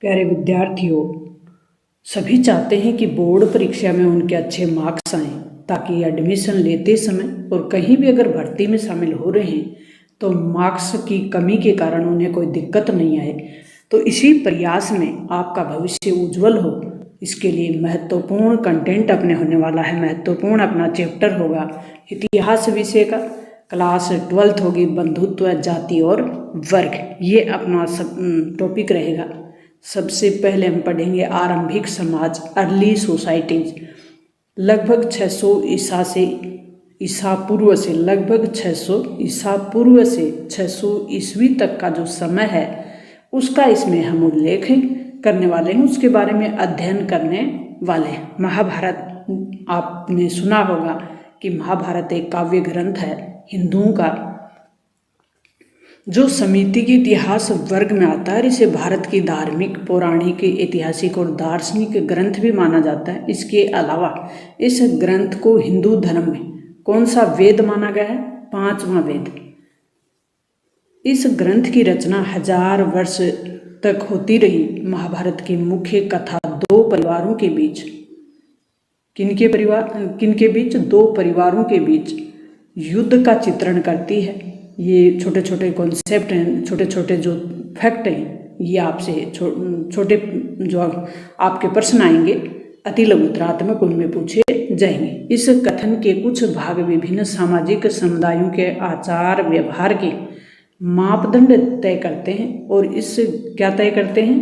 प्यारे विद्यार्थियों, सभी चाहते हैं कि बोर्ड परीक्षा में उनके अच्छे मार्क्स आएं ताकि एडमिशन लेते समय और कहीं भी अगर भर्ती में शामिल हो रहे हैं तो मार्क्स की कमी के कारण उन्हें कोई दिक्कत नहीं आए। तो इसी प्रयास में आपका भविष्य उज्जवल हो, इसके लिए महत्वपूर्ण कंटेंट अपने होने वाला है। महत्वपूर्ण अपना चैप्टर होगा इतिहास विषय का। क्लास 12th होगी, बंधुत्व, जाति और वर्ग, ये अपना टॉपिक रहेगा। सबसे पहले हम पढ़ेंगे आरंभिक समाज, अर्ली सोसाइटीज। लगभग 600 ईसा पूर्व से लगभग 600 ईसा पूर्व से 600 ईस्वी तक का जो समय है उसका इसमें हम उल्लेख करने वाले हैं, उसके बारे में अध्ययन करने वाले हैं। महाभारत, आपने सुना होगा कि महाभारत एक काव्य ग्रंथ है हिंदुओं का, जो समिति के इतिहास वर्ग में आता है। इसे भारत की धार्मिक, पौराणिक, ऐतिहासिक और दार्शनिक ग्रंथ भी माना जाता है। इसके अलावा इस ग्रंथ को हिंदू धर्म में कौन सा वेद माना गया है? 5वां वेद। इस ग्रंथ की रचना 1000 वर्ष तक होती रही। महाभारत की मुख्य कथा दो परिवारों के बीच, किनके बीच? दो परिवारों के बीच युद्ध का चित्रण करती है। ये छोटे छोटे कॉन्सेप्ट हैं, छोटे छोटे जो फैक्ट हैं, ये आपसे छोटे जो आपके प्रश्न आएंगे अति लघुतरात्मक, उनमें पूछे जाएंगे। इस कथन के कुछ भाग विभिन्न सामाजिक समुदायों के आचार व्यवहार के मापदंड तय करते हैं। और इससे क्या तय करते हैं?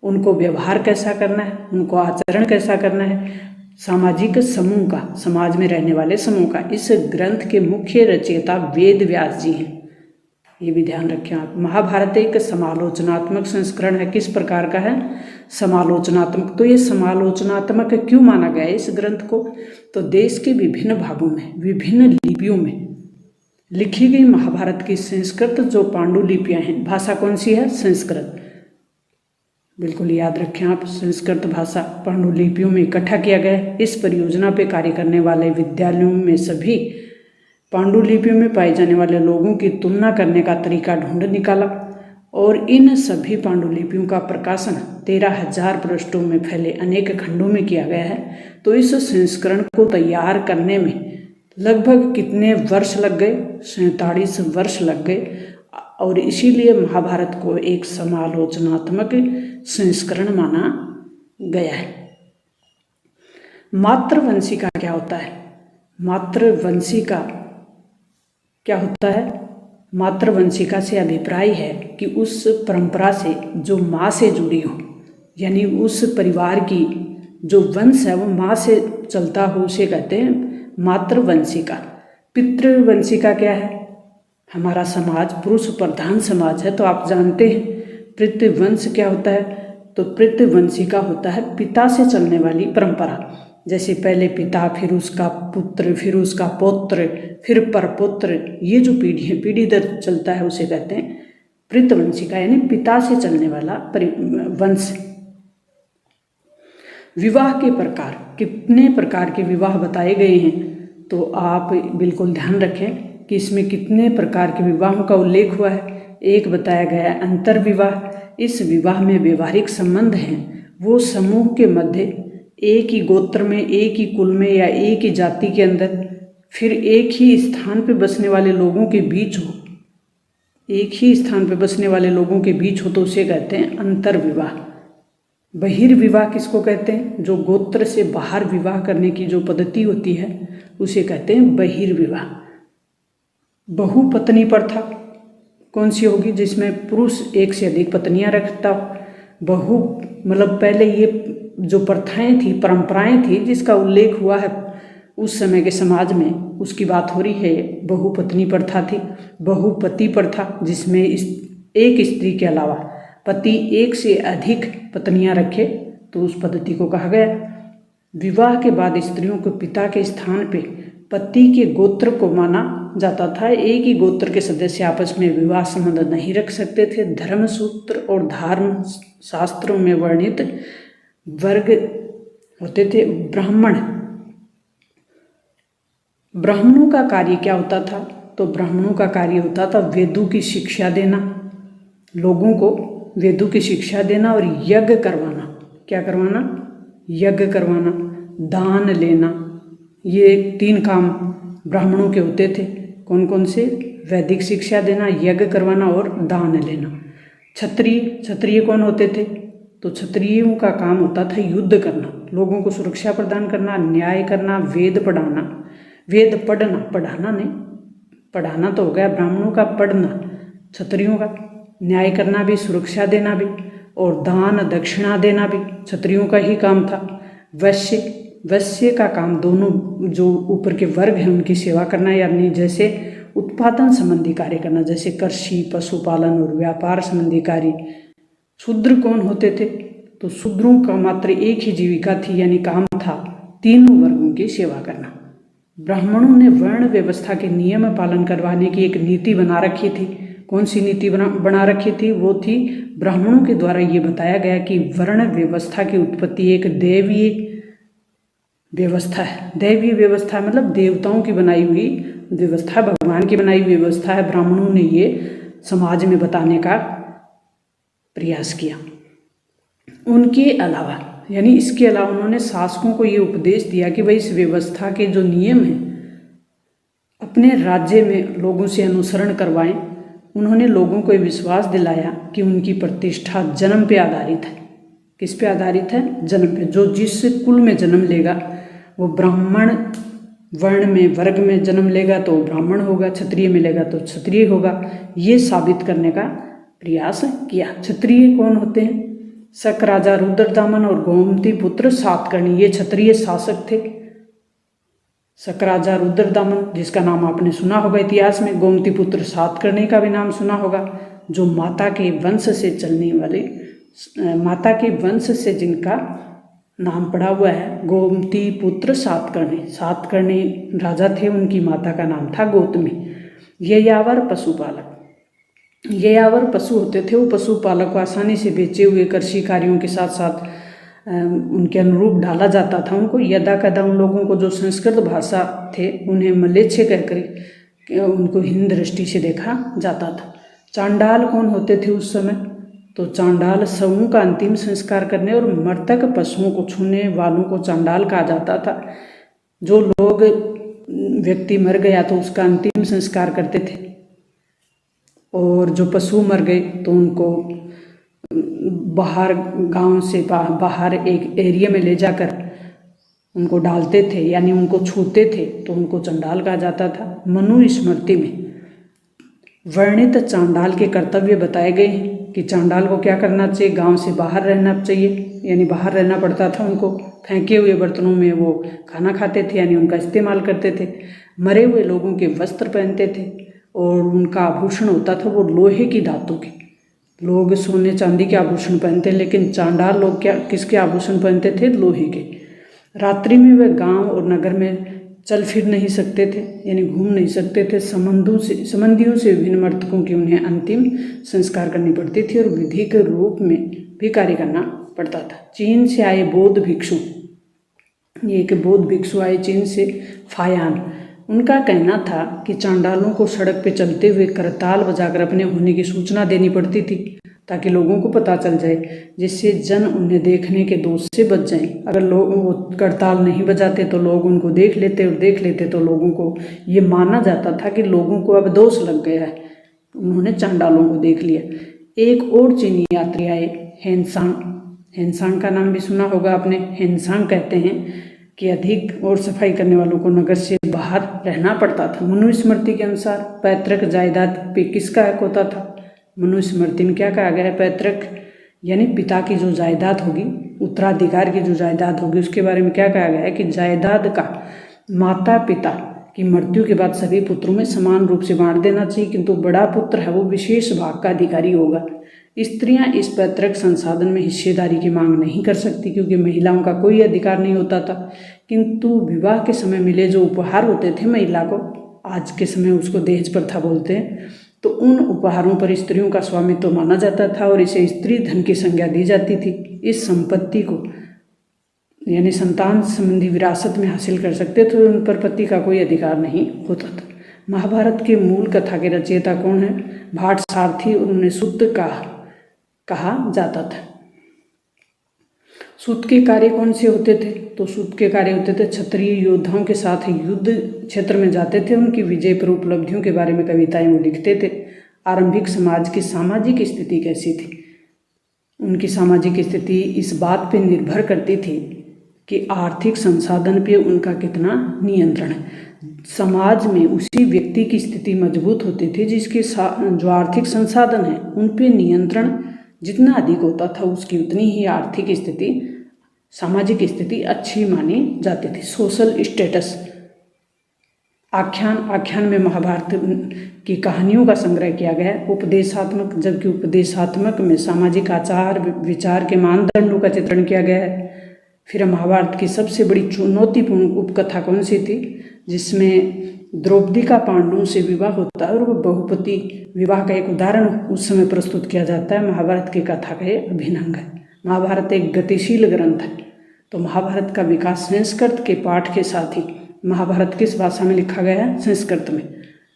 उनको व्यवहार कैसा करना है, उनको आचरण कैसा करना है, सामाजिक समूह का, समाज में रहने वाले समूह का। इस ग्रंथ के मुख्य रचयिता वेद व्यास जी हैं, ये भी ध्यान रखें आप। महाभारत एक समालोचनात्मक संस्करण है। किस प्रकार का है? समालोचनात्मक। तो ये समालोचनात्मक क्यों माना गया है इस ग्रंथ को? तो देश के विभिन्न भागों में विभिन्न लिपियों में लिखी गई महाभारत की संस्कृत जो पांडुलिपियां हैं, भाषा कौन सी है? संस्कृत। बिल्कुल याद रखें आप, संस्कृत भाषा पांडुलिपियों में इकट्ठा किया गया है। इस परियोजना पे कार्य करने वाले विद्यालयों में सभी पांडुलिपियों में पाए जाने वाले लोगों की तुलना करने का तरीका ढूंढ निकाला और इन सभी पांडुलिपियों का प्रकाशन 13,000 पृष्ठों में फैले अनेक खंडों में किया गया है। तो इस संस्करण को तैयार करने में लगभग कितने वर्ष लग गए? 47 वर्ष लग गए। और इसीलिए महाभारत को एक समालोचनात्मक संस्करण माना गया है। मातृवंशिका क्या होता है? मातृवंशिका क्या होता है? मातृवंशिका से अभिप्राय है कि उस परंपरा से जो माँ से जुड़ी हो, यानी उस परिवार की जो वंश है वो माँ से चलता हो, उसे कहते हैं मातृवंशिका। पितृवंशिका क्या है? हमारा समाज पुरुष प्रधान समाज है, तो आप जानते हैं पितृवंश क्या होता है? तो पितृवंशिका होता है पिता से चलने वाली परंपरा। जैसे पहले पिता, फिर उसका पुत्र, फिर उसका पौत्र, फिर परपुत्र, ये जो पीढ़ी है, पीढ़ी दर चलता है, उसे कहते हैं पितृवंशिका, यानी पिता से चलने वाला वंश। विवाह के प्रकार, कितने प्रकार के विवाह बताए गए हैं, तो आप बिल्कुल ध्यान रखें कि इसमें कितने प्रकार के विवाहों का उल्लेख हुआ है। एक बताया गया है अंतर विवाह। इस विवाह में व्यवहारिक संबंध हैं वो समूह के मध्य, एक ही गोत्र में, एक ही कुल में या एक ही जाति के अंदर, फिर एक ही स्थान पर बसने वाले लोगों के बीच हो, एक ही स्थान पर बसने वाले लोगों के बीच हो, तो उसे कहते हैं अंतर विवाह। बहिर्विवाह किसको कहते हैं? जो गोत्र से बाहर विवाह करने की जो पद्धति होती है उसे कहते हैं बहिर्विवाह। बहुपत्नी प्रथा कौन सी होगी? जिसमें पुरुष एक से अधिक पत्नियां रखता हो। बहु मतलब पहले ये जो प्रथाएं थी, परंपराएं थी, जिसका उल्लेख हुआ है उस समय के समाज में, उसकी बात हो रही है। बहुपत्नी प्रथा थी। बहुपति प्रथा, जिसमें एक स्त्री के अलावा पति एक से अधिक पत्नियां रखे, तो उस पद्धति को कहा गया। विवाह के बाद स्त्रियों को पिता के स्थान पे पति के गोत्र को माना जाता था। एक ही गोत्र के सदस्य आपस में विवाह संबंध नहीं रख सकते थे। धर्मसूत्र और धर्म शास्त्रों में वर्णित वर्ग होते थे। ब्राह्मणों का कार्य क्या होता था? तो ब्राह्मणों का कार्य होता था वेदों की शिक्षा देना लोगों को, वेदों की शिक्षा देना और यज्ञ करवाना। क्या करवाना? यज्ञ करवाना, दान लेना। ये 3 काम ब्राह्मणों के होते थे। कौन कौन से? वैदिक शिक्षा देना, यज्ञ करवाना और दान लेना। क्षत्रिय कौन होते थे? तो क्षत्रियों का काम होता था युद्ध करना, लोगों को सुरक्षा प्रदान करना, न्याय करना, वेद पढ़ाना। वेद पढ़ना, पढ़ाना नहीं, पढ़ाना तो हो गया ब्राह्मणों का, पढ़ना क्षत्रियों का। न्याय करना भी, सुरक्षा देना भी, और दान दक्षिणा देना भी क्षत्रियों का ही काम था। वैश्य का काम दोनों जो ऊपर के वर्ग हैं उनकी सेवा करना, यानी जैसे उत्पादन संबंधी कार्य करना, जैसे कृषि, पशुपालन और व्यापार संबंधी कार्य। शूद्र कौन होते थे? तो शूद्रों का मात्र एक ही जीविका थी, यानी काम था तीनों वर्गों की सेवा करना। ब्राह्मणों ने वर्ण व्यवस्था के नियम पालन करवाने की एक नीति बना रखी थी। कौन सी नीति बना रखी थी? वो थी, ब्राह्मणों के द्वारा ये बताया गया कि वर्ण व्यवस्था की उत्पत्ति एक दैवीय व्यवस्था है। दैवीय व्यवस्था मतलब देवताओं की बनाई हुई व्यवस्था, भगवान की बनाई हुई व्यवस्था है। ब्राह्मणों ने ये समाज में बताने का प्रयास किया। उनके अलावा, यानी इसके अलावा उन्होंने शासकों को ये उपदेश दिया कि भाई इस व्यवस्था के जो नियम हैं अपने राज्य में लोगों से अनुसरण करवाएं। उन्होंने लोगों को ये विश्वास दिलाया कि उनकी प्रतिष्ठा जन्म पे आधारित है। किस पे आधारित है? जन्म पे। जो जिस कुल में जन्म लेगा वो ब्राह्मण वर्ण में, वर्ग में जन्म लेगा तो ब्राह्मण होगा, क्षत्रिय मिलेगा तो क्षत्रिय होगा। ये साबित करने का प्रयास किया। क्षत्रिय कौन होते हैं? शक राजा रुद्रदामन और गोमती पुत्र सातकर्णी, ये क्षत्रिय शासक थे। शक राजा रुद्रदामन, जिसका नाम आपने सुना होगा इतिहास में, गोमती पुत्र सातकर्णी का भी नाम सुना होगा, जो माता के वंश से चलने वाले, माता के वंश से जिनका नाम पड़ा हुआ है गोमती पुत्र सातकर्णी। सातकर्णी राजा थे, उनकी माता का नाम था गौतमी। ययावर पशुपालक, ययावर पशु होते थे, वो पशुपालक को आसानी से बेचे हुए कृषि कार्यों के साथ साथ उनके अनुरूप ढाला जाता था। उनको यदा कदा उन लोगों को जो संस्कृत भाषा थे उन्हें मलेच्छ कहकर उनको हीन दृष्टि से देखा जाता था। चांडाल कौन होते थे उस समय? तो चांडाल शवों का अंतिम संस्कार करने और मृतक पशुओं को छूने वालों को चांडाल कहा जाता था। जो लोग व्यक्ति मर गया तो उसका अंतिम संस्कार करते थे, और जो पशु मर गए तो उनको बाहर, गांव से बाहर एक एरिया में ले जाकर उनको डालते थे, यानी उनको छूते थे, तो उनको चांडाल कहा जाता था। मनुस्मृति में वर्णित चांडाल के कर्तव्य बताए गए हैं कि चांडाल को क्या करना चाहिए? गांव से बाहर रहना चाहिए, यानी बाहर रहना पड़ता था उनको। फेंके हुए बर्तनों में वो खाना खाते थे, यानी उनका इस्तेमाल करते थे। मरे हुए लोगों के वस्त्र पहनते थे, और उनका आभूषण होता था वो लोहे की धातु के। लोग सोने चांदी के आभूषण पहनते, लेकिन चांडाल लोग क्या किसके आभूषण पहनते थे? लोहे के। रात्रि में वे गांव और नगर में चल फिर नहीं सकते थे, यानी घूम नहीं सकते थे। संबंधियों से विभिन्न मृतकों की उन्हें अंतिम संस्कार करनी पड़ती थी, और विधि के रूप में भी कार्य करना पड़ता था। चीन से आए बौद्ध भिक्षु, ये एक बौद्ध भिक्षु आए चीन से, फायान। उनका कहना था कि चांडालों को सड़क पे चलते हुए करताल बजाकर अपने होने की सूचना देनी पड़ती थी, ताकि लोगों को पता चल जाए, जिससे जन उन्हें देखने के दोष से बच जाएं। अगर लोग वो करताल नहीं बजाते तो लोग उनको देख लेते, और देख लेते तो लोगों को ये माना जाता था कि लोगों को अब दोष लग गया है, उन्होंने चांडालों को देख लिया। एक और चीनी यात्री आए, हेनसांग। हेनसांग का नाम भी सुना होगा आपने। हेनसांग कहते हैं कि अधिक और सफाई करने वालों को नगर से बाहर रहना पड़ता था। मनुस्मृति के अनुसार पैतृक जायदाद पे किसका हक होता था? मनुस्मृति में क्या कहा गया है? पैतृक यानी पिता की जो जायदाद होगी, उत्तराधिकार की जो जायदाद होगी, उसके बारे में क्या कहा गया है कि जायदाद का माता पिता की मृत्यु के बाद सभी पुत्रों में समान रूप से बांट देना चाहिए, किंतु बड़ा पुत्र है वो विशेष भाग का अधिकारी होगा। स्त्रियां इस पैतृक संसाधन में हिस्सेदारी की मांग नहीं कर सकती, क्योंकि महिलाओं का कोई अधिकार नहीं होता था। किंतु विवाह के समय मिले जो उपहार होते थे महिला को, आज के समय उसको दहेज प्रथा बोलते हैं, तो उन उपहारों पर स्त्रियों का स्वामित्व माना जाता था, और इसे स्त्री धन की संज्ञा दी जाती थी। इस संपत्ति को यानी संतान संबंधी विरासत में हासिल कर सकते थे, उन पर पति का कोई अधिकार नहीं होता था। महाभारत के मूल कथा के रचयिता कौन है? भाट सारथी। उन्होंने सुत्त कहा जाता था। सूत के कार्य कौन से होते थे? तो सूत के कार्य होते थे क्षत्रिय योद्धाओं के साथ युद्ध क्षेत्र में जाते थे, उनकी विजय पर उपलब्धियों के बारे में कविताएं वो लिखते थे। आरंभिक समाज की सामाजिक स्थिति कैसी थी? उनकी सामाजिक स्थिति इस बात पर निर्भर करती थी कि आर्थिक संसाधन पे उनका कितना नियंत्रण है। समाज में उसी व्यक्ति की स्थिति मजबूत होती थी जिसके जो आर्थिक संसाधन है उन पे नियंत्रण जितना अधिक होता था उसकी उतनी ही आर्थिक स्थिति, सामाजिक स्थिति अच्छी मानी जाती थी। Social status. आख्यान में महाभारत की कहानियों का संग्रह किया गया है। उपदेशात्मक, जबकि उपदेशात्मक में सामाजिक आचार विचार के मानदंडों का चित्रण किया गया है। फिर महाभारत की सबसे बड़ी चुनौतीपूर्ण उपकथा कौन सी थी? जिसमें द्रौपदी का पांडवों से विवाह होता है और वो बहुपति विवाह का एक उदाहरण उस समय प्रस्तुत किया जाता है। महाभारत की कथा का ये अभिन्न अंग है। महाभारत एक गतिशील ग्रंथ है, तो महाभारत का विकास संस्कृत के पाठ के साथ ही, महाभारत किस भाषा में लिखा गया है? संस्कृत में।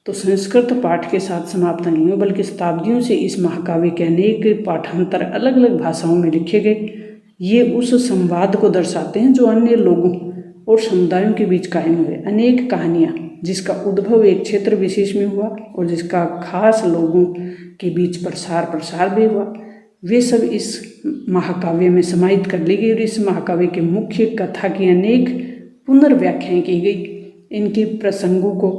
तो संस्कृत पाठ के साथ समाप्त नहीं हुआ, बल्कि शताब्दियों से इस महाकाव्य के अनेक पाठांतर अलग अलग भाषाओं में लिखे गए। ये उस संवाद को दर्शाते हैं जो अन्य लोगों और समुदायों के बीच कायम हुए। अनेक कहानियाँ जिसका उद्भव एक क्षेत्र विशेष में हुआ और जिसका खास लोगों के बीच प्रसार भी हुआ, वे सब इस महाकाव्य में समाहित कर ली गई और इस महाकाव्य के मुख्य कथा की अनेक पुनर्व्याख्याएं की गई। इनके प्रसंगों को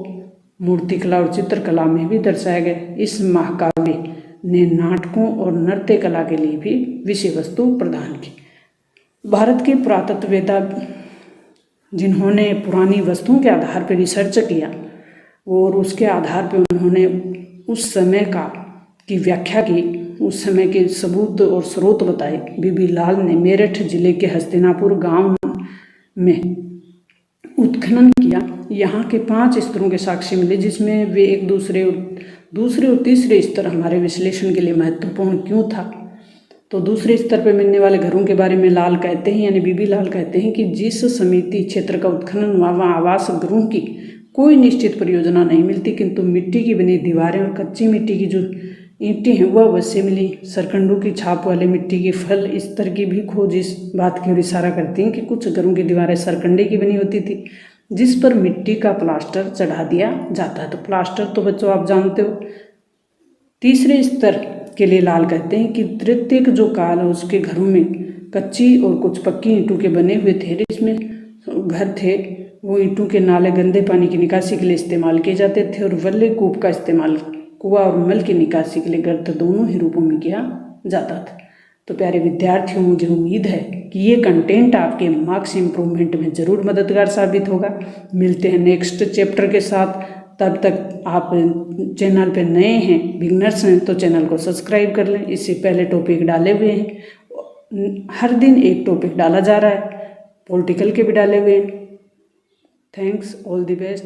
मूर्तिकला और चित्रकला में भी दर्शाया गया। इस महाकाव्य ने नाटकों और नृत्य कला के लिए भी विषय वस्तु प्रदान की। भारत के पुरातत्ववेत्ता जिन्होंने पुरानी वस्तुओं के आधार पर रिसर्च किया और उसके आधार पर उन्होंने उस समय की व्याख्या की, उस समय के सबूत और स्रोत बताए। बीबी लाल ने मेरठ जिले के हस्तिनापुर गांव में उत्खनन किया। यहाँ के 5 स्तरों के साक्ष्य मिले, जिसमें वे एक दूसरे और तीसरे स्तर हमारे विश्लेषण के लिए महत्वपूर्ण क्यों था। तो दूसरे स्तर पर मिलने वाले घरों के बारे में लाल कहते हैं, यानी बीबी लाल कहते हैं कि जिस समिति क्षेत्र का उत्खनन हुआ वहाँ आवास गृहों की कोई निश्चित परियोजना नहीं मिलती, किंतु मिट्टी की बनी दीवारें और कच्ची मिट्टी की जो ईंटें हैं वह अवश्य मिली। सरकंडों की छाप वाले मिट्टी के फल स्तर की भी खोज इस बात की ओर इशारा करती हैं कि कुछ घरों की दीवारें सरकंडे की बनी होती थी जिस पर मिट्टी का प्लास्टर चढ़ा दिया जाता है। तो प्लास्टर तो बच्चों आप जानते हो। तीसरे स्तर के लिए लाल कहते हैं कि तृतीयक जो काल है उसके घरों में कच्ची और कुछ पक्की ईंटों के बने हुए थे। इसमें घर थे वो ईंटों के नाले गंदे पानी की निकासी के लिए इस्तेमाल किए जाते थे और वल्ले कूप का इस्तेमाल कुआं और मल की निकासी के लिए गर्त दोनों ही रूपों में किया जाता था। तो प्यारे विद्यार्थियों, मुझे उम्मीद है कि ये कंटेंट आपके मार्क्स इम्प्रूवमेंट में ज़रूर मददगार साबित होगा। मिलते हैं नेक्स्ट चैप्टर के साथ। तब तक आप चैनल पे नए हैं, बिगनर्स हैं, तो चैनल को सब्सक्राइब कर लें। इससे पहले टॉपिक डाले हुए हैं, हर दिन एक टॉपिक डाला जा रहा है, पॉलिटिकल के भी डाले हुए हैं। Thanks, all the best.